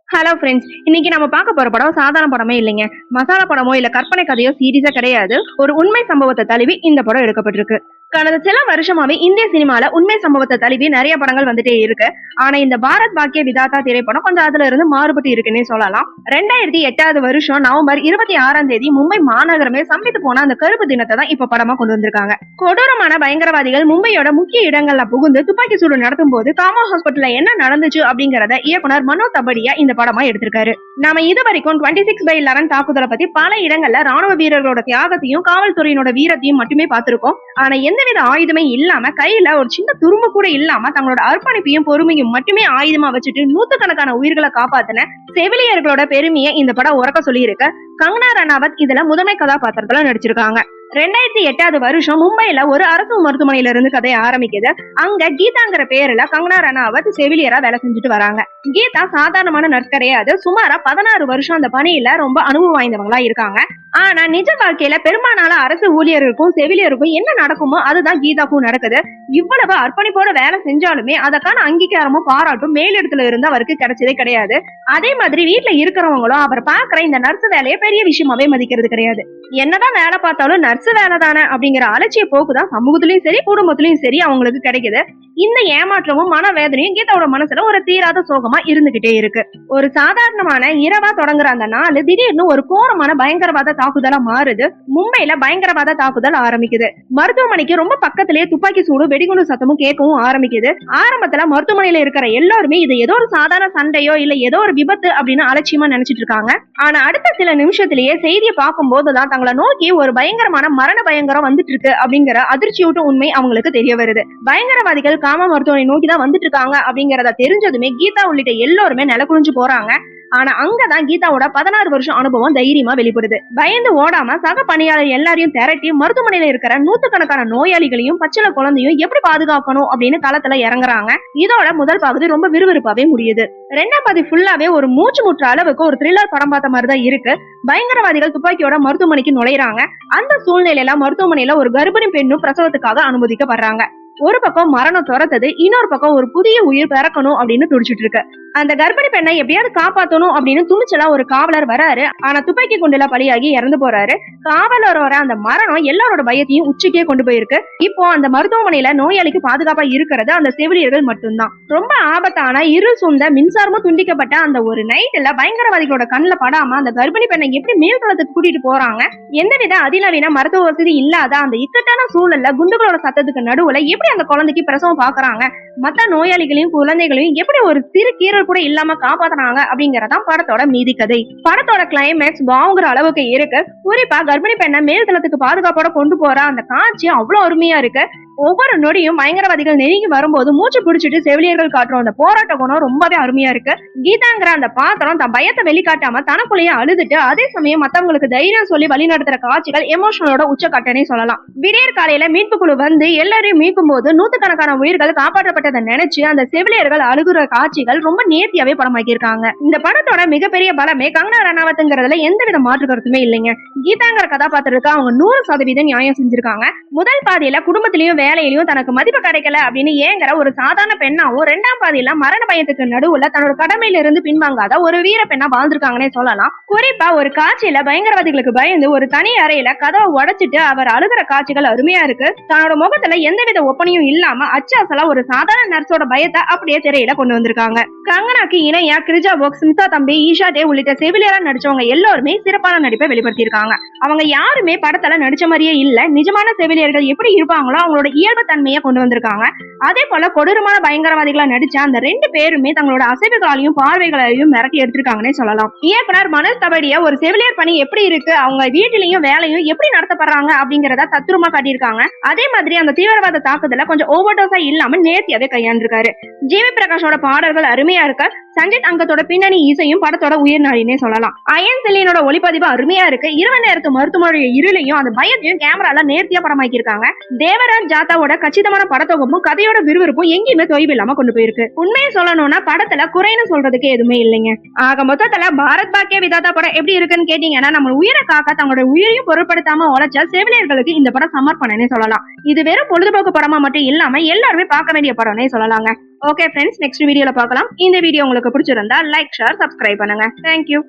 Hello friends, இன்னைக்கு நம்ம பார்க்க போற படம் சாதாரண படமே இல்லைங்க. மசாலா படமோ இல்ல கற்பனை கதையோ சீரியஸா கிடையாது. ஒரு உண்மை சம்பவத்தை தழுவி இந்த படம் எடுக்கப்பட்டிருக்கு. கடந்த சில வருஷமாவே இந்திய சினிமால உண்மை சம்பவத்தை தழுவி நிறைய படங்கள் வந்துட்டே இருக்கு. ஆனா இந்த பாரத் பாக்கிய விதாதா திரைப்படம் கொஞ்சம் அதுல இருந்து மாறுபட்டு இருக்குன்னே சொல்லலாம். 2008 வருஷம் நவம்பர் 26 மும்பை மாநகரமே சம்பித்து போன அந்த கருப்பு தினத்தை தான் இப்ப படமா கொண்டு வந்திருக்காங்க. கொடூரமான பயங்கரவாதிகள் மும்பையோட முக்கிய இடங்கள்ல புகுந்து துப்பாக்கி சூடு நடத்தும் போது காமா ஹாஸ்பிட்டல்ல என்ன நடந்துச்சு அப்படிங்கறத இயக்குனர் மனோ தபடியா இந்த படமா எடுத்திருக்காரு. நாம இது வரைக்கும் 26/11 தாக்குதலை பத்தி பல இடங்கள்ல ராணுவ வீரர்களோட தியாகத்தையும் காவல்துறையினோட வீரத்தையும் மட்டுமே பார்த்திருக்கோம். ஆனா எந்தவித ஆயுதமே இல்லாம கையில ஒரு சின்ன துரும்பு கூட இல்லாம தங்களோட அர்ப்பணிப்பையும் பொறுமையும் மட்டுமே ஆயுதமா வச்சுட்டு நூத்துக்கணக்கான உயிர்களை காப்பாத்தின செவிலியர்களோட பெருமையை இந்த படம் உறக்க சொல்லி இருக்கு. கங்கனா ரனாவத் இதுல முதன்மை கதாபாத்திரத்துல நடிச்சிருக்காங்க. 2008 வருஷம் மும்பைல ஒரு அரசு மருத்துவமனையில இருந்து கதை ஆரம்பிக்குது. அங்க கீதாங்கிற பேர்ல கங்கனா ரனாவத் செவிலியரா வேலை செஞ்சுட்டு வராங்க. கீதா சாதாரணமான நர்ஸ் கிடையாது. சுமாரா 16 வருஷம் அந்த பணியில ரொம்ப அனுபவம் வாய்ந்தவங்களா இருக்காங்க. ஆனா நிஜ வாழ்க்கையில பெரும்பாலான அரசு ஊழியர்களுக்கும் செவிலியருக்கும் என்ன நடக்குமோ அதுதான் கீதாக்கும் நடக்குது. இவ்வளவு அர்ப்பணிப்போட வேலை செஞ்சாலுமே அதற்கான அங்கீகாரமும் பாராட்டும் மேலிடத்துல இருந்து அவருக்கு கிடைச்சதே கிடையாது. அதே மாதிரி வீட்டுல இருக்கிறவங்களும் அவர் பாக்குற இந்த நர்ஸ் வேலையை பெரிய விஷயமாவே மதிக்கிறது கிடையாது. என்னதான் வேலை பார்த்தாலும் நர்ஸ் வேலை தானே அப்படிங்கிற அலட்சிய போக்குதான் சமூகத்திலயும் சரி குடும்பத்திலயும் சரி அவங்களுக்கு கிடைக்குது. இந்த ஏமாற்றமும் மனவேதனையும் கீதாவோட மனசுல ஒரு தீராத சோகமா இருந்துகிட்டே இருக்கு. ஒரு சாதாரணமான இரவா தொடங்குற அந்த நாள் திடீர்னு ஒரு கோரமான பயங்கரவாத தாக்குதலா மாறுது. மும்பைல பயங்கரவாத தாக்குதல் ஆரம்பிக்குது. மருத்துவமனைக்கு ரொம்ப பக்கத்திலேயே துப்பாக்கி சூடு வெடிகுண்டு சத்தமும் கேட்கவும் ஆரம்பிக்குது. ஆரம்பத்துல மருத்துவமனையில இருக்கிற எல்லாருமே இது ஏதோ ஒரு சாதாரண சண்டையோ இல்ல ஏதோ ஒரு விபத்து அப்படின்னு அலட்சியமா நினைச்சிட்டு இருக்காங்க. ஆனா அடுத்த சில நிமிஷத்திலேயே செய்தியை பார்க்கும் போதுதான் தங்களை நோக்கி ஒரு பயங்கரமான மரண பயங்கரம் வந்துட்டு இருக்கு அப்படிங்கிற அதிர்ச்சியூட்டும் உண்மை அவங்களுக்கு தெரிய வருது. பயங்கரவாதிகள் காமா மருத்துவமனை நோக்கிதான் வந்துட்டு இருக்காங்க அப்படிங்கறத தெரிஞ்சதுமே கீதா உள்ளிட்ட எல்லோருமே நிலக்குறிஞ்சு போறாங்க. ஆனா அங்கதான் கீதாவோட 16 வருஷம் அனுபவம் தைரியமா வெளிப்படுது. பயந்து ஓடாம சக பணியாளர் எல்லாரையும் திரட்டி மருத்துவமனையில இருக்கிற நூத்துக்கணக்கான நோயாளிகளையும் பச்சில குழந்தையும் எப்படி பாதுகாக்கணும் அப்படின்னு களத்துல இறங்குறாங்க. இதோட முதல் பகுதி ரொம்ப விறுவிறுப்பாவே முடியுது. ரெண்டாம் பகுதி ஃபுல்லாவே ஒரு மூச்சு முற்ற அளவுக்கு ஒரு த்ரில்லர் படம் பார்த்த மாதிரிதான் இருக்கு. பயங்கரவாதிகள் துப்பாக்கியோட மருத்துவமனைக்கு நுழைறாங்க. அந்த சூழ்நிலையில மருத்துவமனையில ஒரு கர்ப்பிணி பெண்ணும் பிரசவத்துக்காக அனுமதிக்கப்படுறாங்க. ஒரு பக்கம் மரணம் துரத்தது, இன்னொரு பக்கம் ஒரு புதிய உயிர் பிறக்கணும் அப்படின்னு துடிச்சிட்டு இருக்கு. அந்த கர்ப்பிணி பெண்ணை எப்படியாவது காப்பாத்தணும் அப்படின்னு துணிச்சலா ஒரு காவலர் வராரு. ஆனா துப்பாக்கி குண்டுல பலியாகி இறந்து போறாரு. காவலர் வர அந்த மரணம் எல்லாரோட பயத்தையும் உச்சிக்கே கொண்டு போயிருக்கு. இப்போ அந்த மருத்துவமனையில நோயாளிக்கு பாதுகாப்பா இருக்கிறது அந்த செவிலியர்கள் மட்டும்தான். ரொம்ப ஆபத்தான இருள் சூழ்ந்த மின்சாரமும் துண்டிக்கப்பட்ட அந்த ஒரு நைட்ல பயங்கரவாதிகளோட கண்ணுல படாம அந்த கர்ப்பிணி பெண்ணை எப்படி மேல்தளத்துக்கு கூட்டிட்டு போறாங்க. எந்தவித அதிநவீன மருத்துவ வசதி இல்லாத அந்த இக்கட்டான சூழல்ல குண்டுகளோட சத்தத்துக்கு நடுவுல எப்படி அந்த குழந்தைக்கு பிரசவம் பாக்குறாங்க. மத்த நோயாளிகளையும் குழந்தைகளையும் எப்படி ஒரு சிறு கீரல் கூட இல்லாம காப்பாத்துறாங்க அப்படிங்கறதான் படத்தோட மீதி கதை. படத்தோட கிளைமேக்ஸ் வாங்குற அளவுக்கு இருக்கு. குறிப்பா கர்ப்பிணி பெண்ணை மேல்தளத்துக்கு பாதுகாப்போட கொண்டு போற அந்த காட்சி அவ்வளவு அருமையா இருக்கு. ஒவ்வொரு நொடியும் பயங்கரவாதிகள் நெருங்கி வரும்போது மூச்சு பிடிச்சிட்டு செவிலியர்கள் காட்டுற அந்த போராட்ட குணம் ரொம்பவே அருமையா இருக்கு. கீதாங்கிற அந்த பாத்திரம் தன் பயத்தை வெளிக்காட்டாம தனக்குள்ளேயே அழுதுட்டு அதே சமயம் மத்தவங்களுக்கு தைரியம் சொல்லி வழி நடத்துற காட்சிகள் எமோஷனலோட உச்சக்கட்டனே சொல்லலாம். விடியற் காலையில மீட்பு குழு வந்து எல்லாரையும் மீட்கும் போது நூத்துக்கணக்கான உயிர்கள் காப்பாற்றப்பட்டதை நினைச்சு அந்த செவிலியர்கள் அழுகுற காட்சிகள் ரொம்ப நேர்த்தியாவே படமாக்கி இருக்காங்க. இந்த படத்தோட மிகப்பெரிய பலமே கங்கனா ரனாவத்ங்கிறதுல எந்தவித மாற்று கருத்துமே இல்லைங்க. கீதாங்கிற கதாபாத்திரத்துக்கு அவங்க 100% நியாயம் செஞ்சிருக்காங்க. முதல் பாதியில குடும்பத்திலயும் வேலையிலயும் தனக்கு மதிப்பு கிடைக்கல அப்படின்னு ஏங்குற ஒரு சாதாரண பெண்ணாவும், இரண்டாம் பாதியில மரண பயத்துக்கு நடுவுல தன்னோட கடமையில இருந்து பின்வாங்காத ஒரு வீர பெண்ணா வாழ்ந்திருக்காங்கன்னே சொல்லலாம். குறிப்பா ஒரு காட்சியில பயங்கரவாதிகளுக்கு பயந்து ஒரு தனி அறையில கதவை உடைச்சிட்டு அவர் அழுகிற காட்சிகள் அருமையா இருக்கு. தன்னோட முகத்துல எந்தவித ஒப்பனையும் இல்லாம அச்சாசலா ஒரு சாதாரண நர்ஸோட பயத்தை அப்படியே திரையில கொண்டு வந்திருக்காங்க. கங்கனாக்கு இணையா கிரிஜா போக், ஸ்மிதா தம்பி, ஈஷா டே உள்ளிட்ட செவிலியரா நடிச்சவங்க எல்லாருமே சிறப்பான நடிப்பை வெளிப்படுத்தியிருக்காங்க. அவங்க யாருமே படத்துல நடிச்ச மாதிரியே இல்ல. நிஜமான செவிலியர்கள் எப்படி இருப்பாங்களோ அவங்களோட இயல்பு தன்மையை கொண்டு வந்திருக்காங்க. அதே போல கொடூரமான பயங்கரவாதிகளா நடிச்ச அந்த 2 பேருமே தங்களோட அசைவுகளாலையும் பார்வைகளையும் மிரட்டி எடுத்திருக்காங்கன்னே சொல்லலாம். இயக்குனர் மனோ தபடியா ஒரு செவிலியர் பணி எப்படி இருக்கு, அவங்க வீட்டிலையும் வேலையும் எப்படி நடத்தப்படுறாங்க அப்படிங்கறத தத்ரூபமா காட்டியிருக்காங்க. அதே மாதிரி அந்த தீவிரவாத தாக்குதல கொஞ்சம் ஓவர்டோஸா இல்லாம நேர்த்தியாவே கையாண்டிருக்காரு. ஜிவி பிரகாஷோட பாடல்கள் அருமையா இருக்கு. சஞ்சித் அங்கத்தோட பின்னணி இசையும் படத்தோட உயிர்நாடினே சொல்லலாம். அயன் செல்லினோட ஒளிப்பதிவு அருமையா இருக்கு. இரவு நேரத்து மருத்துவமனை இருளையும் அந்த பயத்தையும் கேமரால நேர்த்தியா படமாக்கி இருக்காங்க. தேவராஜ் ஜாத்தாவோட கச்சிதமான படத்தொகுப்பும் கதையோட விறுவிறுப்பும் எங்கேயுமே தொய்வு இல்லாம கொண்டு போயிருக்கு. உண்மையை சொல்லணும்னா படத்துல குறைன்னு சொல்றதுக்கு எதுவுமே இல்லைங்க. ஆக மொத்தத்துல பாரத் பாக்கிய விதாதா படம் எப்படி இருக்குன்னு கேட்டீங்கன்னா நம்ம உயிரை காக்க தங்களோட உயிரையும் பொருட்படுத்தாம உழைச்ச செவிலியர்களுக்கு இந்த படம் சமர்ப்பணம்னே சொல்லலாம். இது வெறும் பொழுதுபோக்கு படமா மட்டும் இல்லாம எல்லாருமே பார்க்க வேண்டிய படம்னே சொல்லலாங்க. ஓகே ஃப்ரெண்ட்ஸ், நெக்ஸ்ட் வீடியோல பார்க்கலாம். இந்த வீடியோ உங்களுக்கு பிடிச்சிருந்தா லைக், ஷேர், சப்ஸ்கிரைப் பண்ணுங்க. தேங்க்யூ.